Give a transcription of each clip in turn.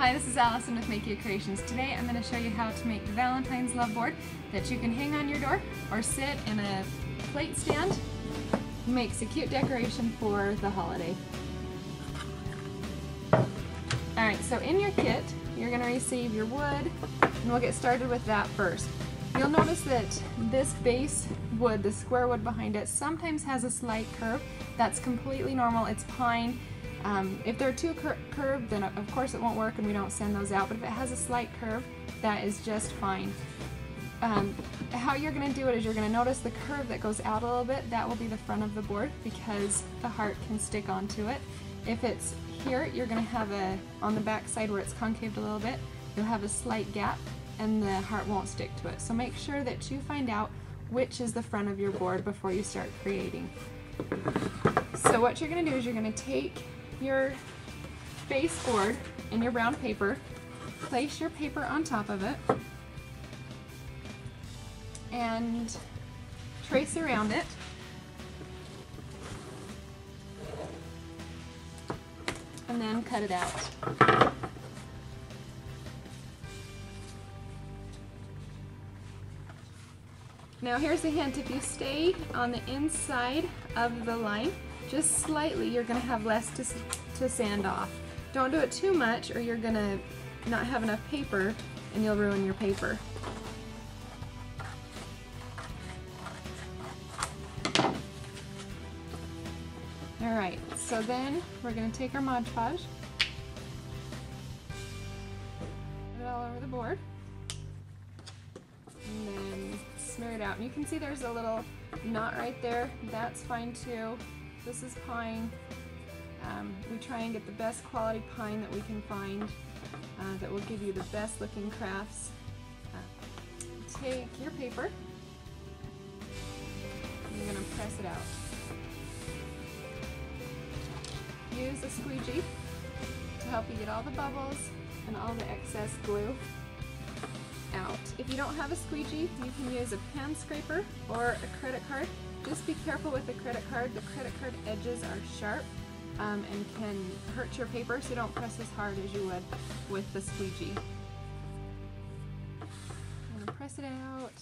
Hi, this is Allison with Makia Creations. Today I'm going to show you how to make the Valentine's love board that you can hang on your door or sit in a plate stand. Makes a cute decoration for the holiday. Alright, so in your kit you're going to receive your wood, and we'll get started with that first. You'll notice that this base wood, the square wood behind it, sometimes has a slight curve. That's completely normal. It's pine. If they're too curved, then of course it won't work and we don't send those out, but if it has a slight curve, that is just fine. How you're going to do it is you're going to notice the curve that goes out a little bit. That will be the front of the board because the heart can stick onto it. If it's here, you're going to have on the back side where it's concaved a little bit, you'll have a slight gap and the heart won't stick to it. So make sure that you find out which is the front of your board before you start creating. So what you're going to do is you're going to take your base board and your brown paper, place your paper on top of it, and trace around it. And then cut it out. Now here's a hint: if you stay on the inside of the line, just slightly, you're going to have less to sand off. Don't do it too much or you're going to not have enough paper and you'll ruin your paper. Alright, so then we're going to take our Mod Podge, put it all over the board, and then smear it out. And you can see there's a little knot right there. That's fine too. This is pine. We try and get the best quality pine that we can find that will give you the best looking crafts. Take your paper, and you're going to press it out. Use a squeegee to help you get all the bubbles and all the excess glue out. If you don't have a squeegee, you can use a pen scraper or a credit card. Just be careful with the credit card. The credit card edges are sharp and can hurt your paper, so don't press as hard as you would with the squeegee. I'm going to press it out.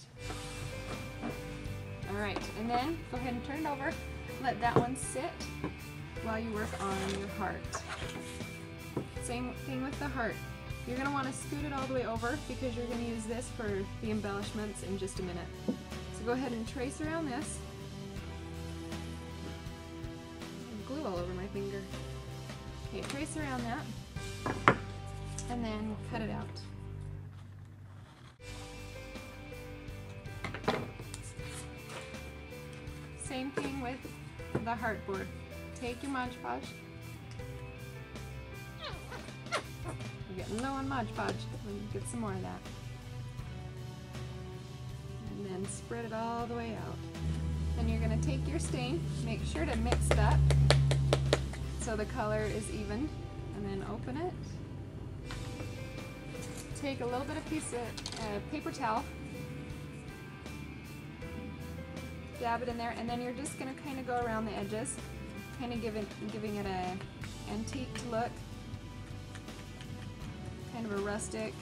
Alright, and then go ahead and turn it over. Let that one sit while you work on your heart. Same thing with the heart. You're going to want to scoot it all the way over because you're going to use this for the embellishments in just a minute. So go ahead and trace around this. Glue all over my finger. Okay, trace around that and then cut it out. Same thing with the heart board. Take your Mod Podge. We're getting low on Mod Podge. We'll get some more of that. And then spread it all the way out. Then you're going to take your stain, make sure to mix that so the color is even, and then open it. Take a little bit of piece of paper towel, dab it in there, and then you're just going to kind of go around the edges, kind of giving it a antique look, kind of a rustic,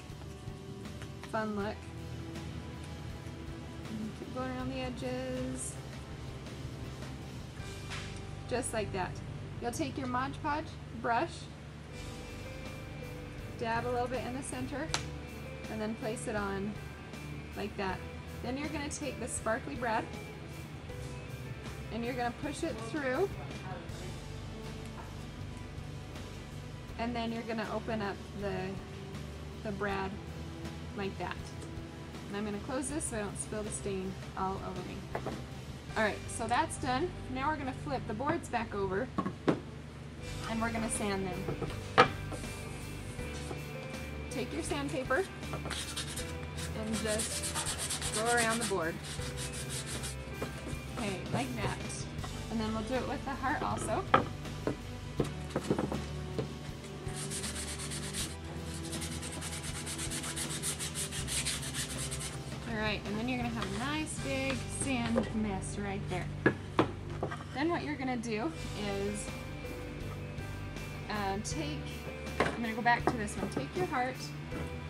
fun look. And keep going around the edges, just like that. You'll take your Mod Podge brush, dab a little bit in the center, and then place it on like that. Then you're going to take the sparkly brad and you're going to push it through, and then you're going to open up the brad like that. And I'm going to close this so I don't spill the stain all over me. Alright, so that's done. Now we're going to flip the boards back over and we're going to sand them. Take your sandpaper and just go around the board. Okay, like that. And then we'll do it with the heart also. Alright, and then you're going to have a nice big sand mess right there. Then what you're going to do is take I'm going to go back to this one. Take your heart,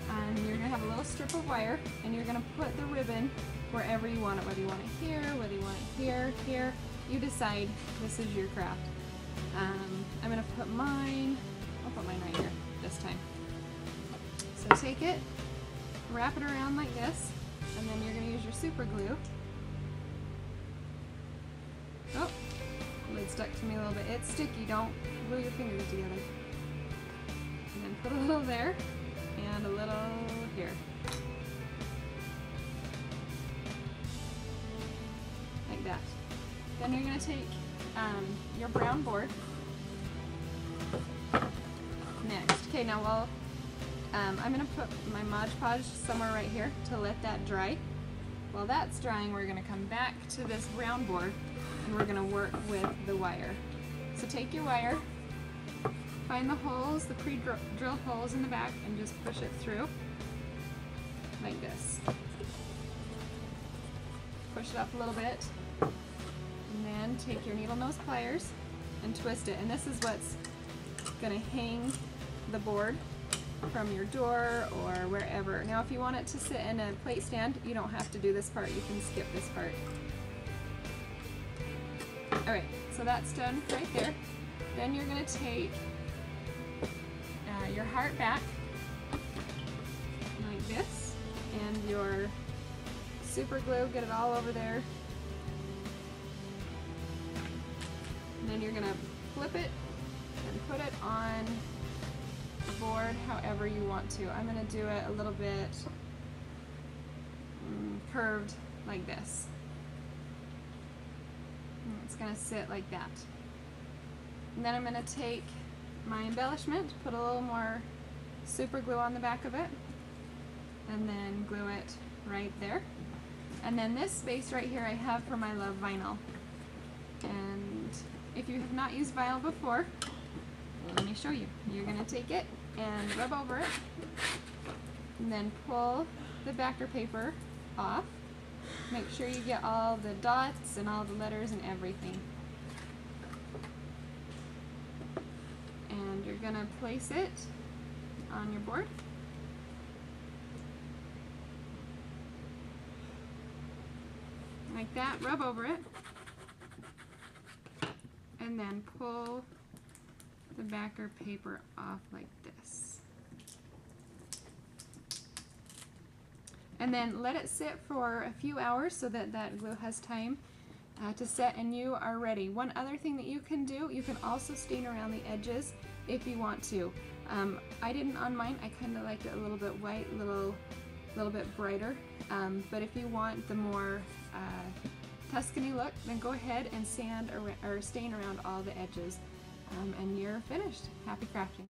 and you're going to have a little strip of wire, and you're going to put the ribbon wherever you want it, whether you want it here, whether you want it here, here. You decide. This is your craft. I'm going to put mine, I'll put mine right here this time. So take it, wrap it around like this, and then you're going to use your super glue. Oh, the lid stuck to me a little bit. It's sticky, don't glue your fingers together. And then put a little there, and a little here. Like that. Then you're going to take your brown board. Next. Okay, now I'm going to put my Mod Podge somewhere right here to let that dry. While that's drying, we're going to come back to this brown board and we're going to work with the wire. So take your wire, find the holes, the pre-drilled holes in the back, and just push it through like this. Push it up a little bit, and then take your needle nose pliers and twist it. And this is what's going to hang the board from your door or wherever. Now if you want it to sit in a plate stand, you don't have to do this part, you can skip this part. Alright, so that's done right there. Then you're going to take your heart back like this, and your super glue, get it all over there. And then you're going to flip it and put it on the board however you want to. I'm going to do it a little bit curved like this. And it's going to sit like that. And then I'm going to take my embellishment, put a little more super glue on the back of it, and then glue it right there. And then this space right here I have for my L.O.V.E vinyl. And if you have not used vinyl before, let me show you. You're going to take it and rub over it, and then pull the backer paper off. Make sure you get all the dots and all the letters and everything. And you're going to place it on your board. Like that, rub over it, and then pull the backer paper off like this. And then let it sit for a few hours so that that glue has time to set and you are ready. One other thing that you can do, you can also stain around the edges if you want to. I didn't on mine, I kind of liked it a little bit white, a little bit brighter, but if you want the more Tuscany look, then go ahead and stain around all the edges, and you're finished. Happy crafting.